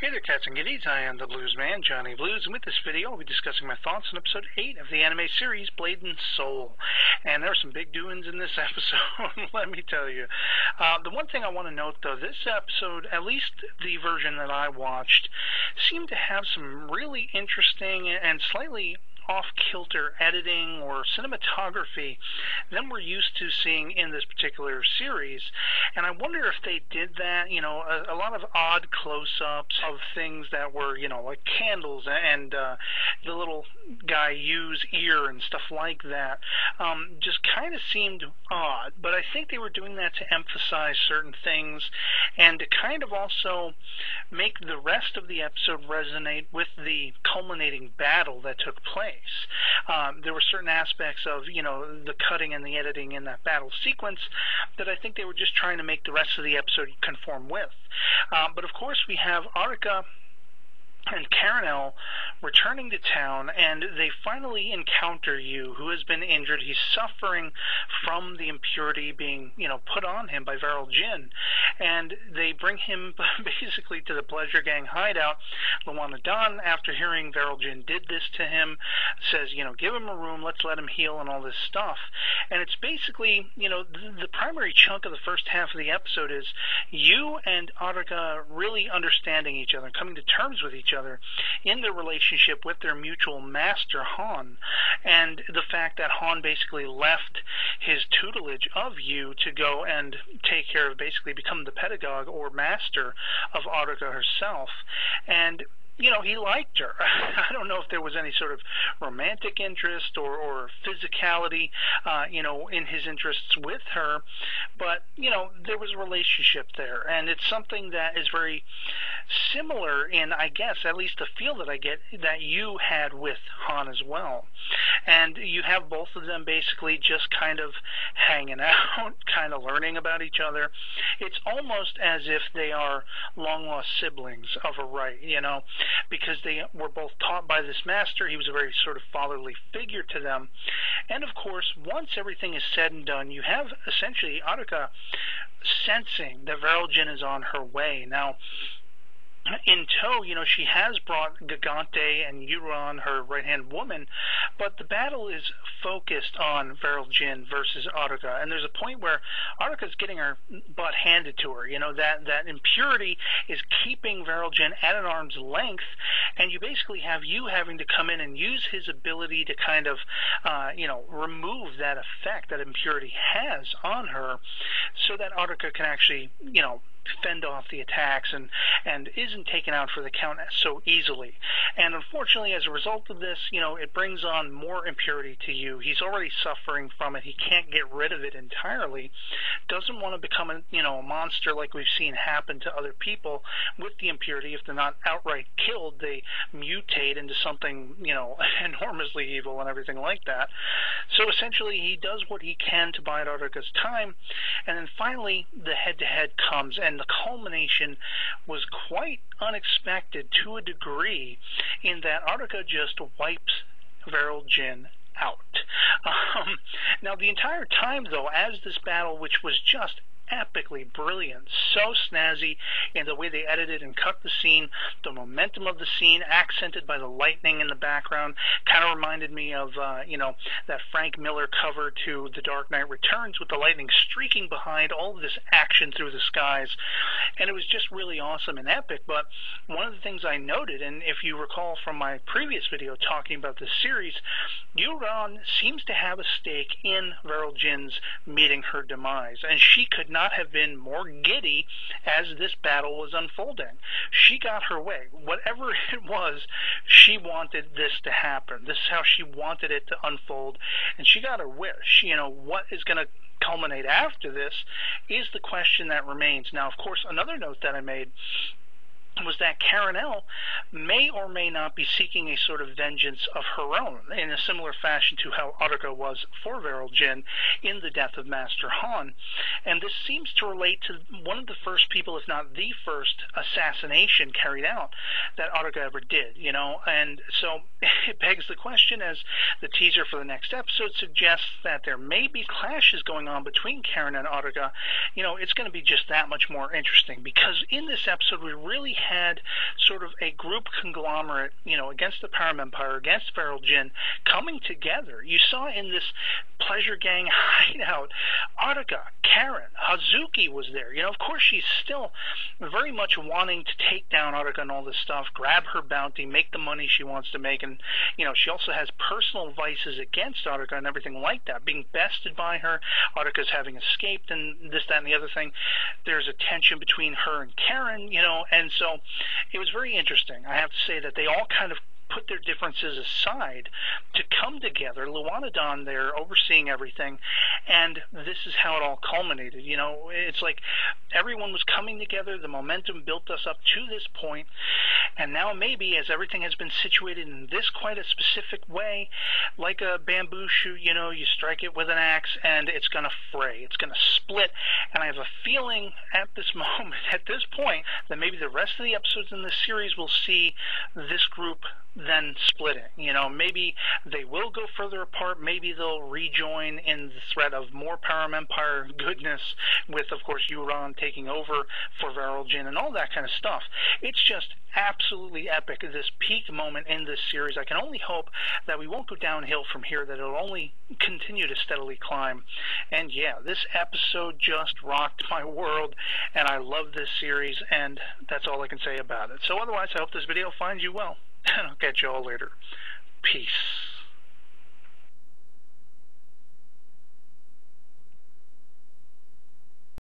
Hey there, cats and kitties. I am the Blues Man, Johnny Blues, and with this video, I'll be discussing my thoughts on episode 8 of the anime series Blade and Soul. And there are some big doings in this episode, let me tell you. The one thing I want to note, though, this episode, at least the version that I watched, seemed to have some really interesting and slightly off-kilter editing or cinematography than we're used to seeing in this particular series. And I wonder if they did that, a lot of odd close-ups of things that were, like candles and the little guy Yu's ear and stuff like that, just kind of seemed odd. But I think they were doing that to emphasize certain things and to kind of also make the rest of the episode resonate with the culminating battle that took place. There were certain aspects of, the cutting and the editing in that battle sequence that I think they were just trying to make the rest of the episode conform with. But of course we have Arika and Caranel returning to town, and they finally encounter Yu, who has been injured. He's suffering from the impurity being, put on him by Veryl Jin, and they bring him basically to the Pleasure Gang hideout. Luana Don, after hearing Veryl Jin did this to him, says, give him a room, let's let him heal and all this stuff. And it's basically, the primary chunk of the first half of the episode is Yu and Arika really understanding each other, coming to terms with each other in their relationship with their mutual master, Han, and the fact that Han basically left his tutelage of Yu to go and take care of, basically become the pedagogue or master of Arika herself. And he liked her. I don't know if there was any sort of romantic interest or physicality, in his interests with her, but, there was a relationship there, and it's something that is very similar in, I guess, at least the feel that I get that you had with Han as well. And you have both of them basically just kind of hanging out, kind of learning about each other. It's almost as if they are long-lost siblings of a right, because they were both taught by this master. He was a very sort of fatherly figure to them. And of course, once everything is said and done, you have essentially Arika sensing that Veryl Jin is on her way. Now, in tow, she has brought Gigante and Euron, her right-hand woman, but the battle is focused on Veryl Jin versus Arika, and there's a point where Arika's getting her butt handed to her. That impurity is keeping Veryl Jin at an arm's length, and you basically have you having to come in and use his ability to kind of, remove that effect that impurity has on her, so that Arika can actually, fend off the attacks and isn't taken out for the count so easily. And unfortunately, as a result of this, it brings on more impurity to you. He's already suffering from it. He can't get rid of it entirely. Doesn't want to become a monster like we've seen happen to other people with the impurity. If they're not outright killed, they mutate into something, enormously evil and everything like that. So essentially, he does what he can to bide Arika's time, and then finally, the head-to-head comes, and the culmination was quite unexpected to a degree, in that Arika just wipes Veryl Jin out. Now, the entire time, though, as this battle, which was just epically brilliant, so snazzy in the way they edited and cut the scene, the momentum of the scene accented by the lightning in the background, kind of reminded me of that Frank Miller cover to The Dark Knight Returns, with the lightning streaking behind all of this action through the skies, and it was just really awesome and epic. But one of the things I noted, and if you recall from my previous video talking about this series, Euron seems to have a stake in Veryl Jin's meeting her demise, and she could not have been more giddy as this battle was unfolding. She got her way. Whatever it was, she wanted this to happen. This is how she wanted it to unfold, and she got her wish. What is going to culminate after this is the question that remains. Now, of course, another note that I made was that Caranel may or may not be seeking a sort of vengeance of her own, in a similar fashion to how Arika was for Veryl Jin in the death of Master Han. And this seems to relate to one of the first people, if not the first, assassination carried out that Arika ever did, And so it begs the question, as the teaser for the next episode suggests, that there may be clashes going on between Karen and Arika. It's going to be just that much more interesting, because in this episode we really had sort of a group conglomerate, against the Param Empire, against Feral Jin, coming together. You saw in this Pleasure Gang hideout, Attica, Karen, Hazuki was there. Of course, she's still very much wanting to take down Attica and all this stuff, grab her bounty, make the money she wants to make, and, she also has personal vices against Attica and everything like that, being bested by her. Attica's having escaped and this, that, and the other thing. There's a tension between her and Karen, and so it was very interesting. I have to say that they all kind of put their differences aside to come together. Luanadon there overseeing everything, and this is how it all culminated. It's like everyone was coming together, the momentum built us up to this point, and now maybe as everything has been situated in this quite a specific way, like a bamboo shoot, you strike it with an axe and it's going to fray, it's going to split, and I have a feeling at this moment, at this point, that maybe the rest of the episodes in this series will see this group then splitting. Maybe they will go further apart, maybe they'll rejoin in the threat of more Param Empire goodness with, of course, Euron taking over for Feral Jin and all that kind of stuff. It's just absolutely epic, this peak moment in this series. I can only hope that we won't go downhill from here, that it'll only continue to steadily climb. And yeah, this episode just rocked my world, and I love this series, and that's all I can say about it. So otherwise, I hope this video finds you well, and I'll catch you all later. Peace.